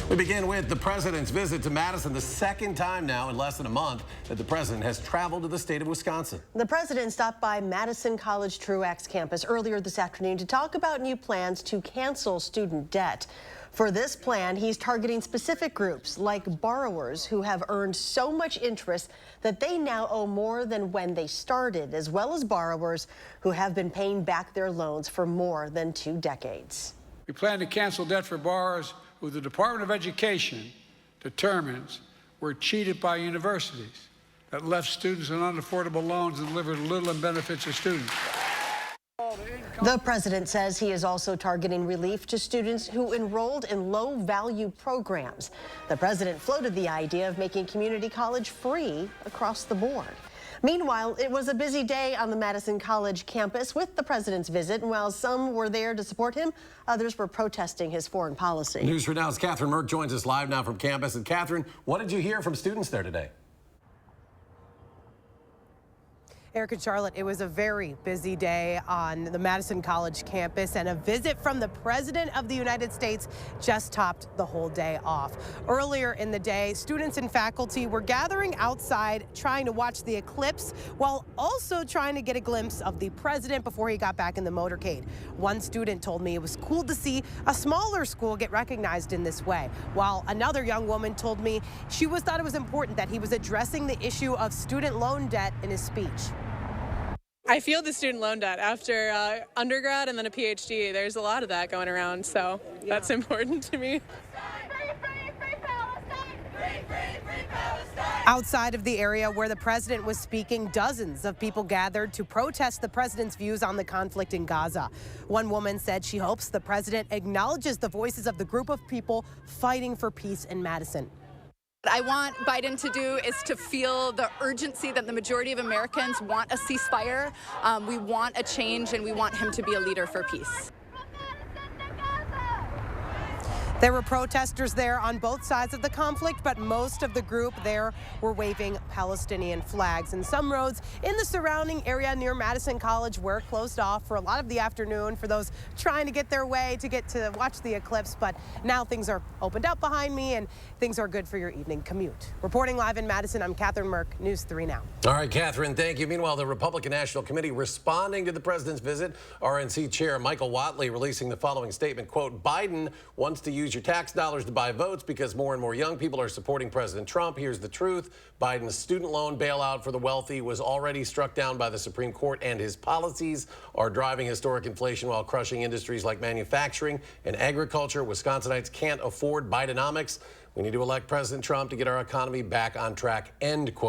We begin with the president's visit to Madison, the second time now in less than a month that the president has traveled to the state of Wisconsin. The president stopped by Madison College Truax campus earlier this afternoon to talk about new plans to cancel student debt. For this plan, he's targeting specific groups like borrowers who have earned so much interest that they now owe more than when they started, as well as borrowers who have been paying back their loans for more than 2 decades. We plan to cancel debt for borrowers who the Department of Education determines were cheated by universities that left students on unaffordable loans and delivered little in benefits to students. The president says he is also targeting relief to students who enrolled in low-value programs. The president floated the idea of making community college free across the board. Meanwhile, it was a busy day on the Madison College campus with the president's visit, and while some were there to support him, others were protesting his foreign policy. News for Now's Catherine Merck joins us live now from campus. And Catherine, what did you hear from students there today? Eric and Charlotte, it was a very busy day on the Madison College campus, and a visit from the President of the United States just topped the whole day off. Earlier in the day, students and faculty were gathering outside trying to watch the eclipse while also trying to get a glimpse of the president before he got back in the motorcade. One student told me it was cool to see a smaller school get recognized in this way, while another young woman told me she thought it was important that he was addressing the issue of student loan debt in his speech. I feel the student loan debt after undergrad and then a PhD. There's a lot of that going around, so that's important to me. Outside of the area where the president was speaking, dozens of people gathered to protest the president's views on the conflict in Gaza. One woman said she hopes the president acknowledges the voices of the group of people fighting for peace in Madison. What I want Biden to do is to feel the urgency that the majority of Americans want a ceasefire. We want a change, and we want him to be a leader for peace. There were protesters there on both sides of the conflict, but most of the group there were waving Palestinian flags. And some roads in the surrounding area near Madison College were closed off for a lot of the afternoon for those trying to get their way to watch the eclipse. But now things are opened up behind me, and things are good for your evening commute. Reporting live in Madison, I'm Catherine Merck, News 3 Now. All right, Catherine, thank you. Meanwhile, the Republican National Committee responding to the president's visit. RNC Chair Michael Whatley releasing the following statement, quote, Biden wants to use your tax dollars to buy votes because more and more young people are supporting President Trump. Here's the truth. Biden's student loan bailout for the wealthy was already struck down by the Supreme Court, and his policies are driving historic inflation while crushing industries like manufacturing and agriculture. Wisconsinites can't afford Bidenomics. We need to elect President Trump to get our economy back on track, end quote.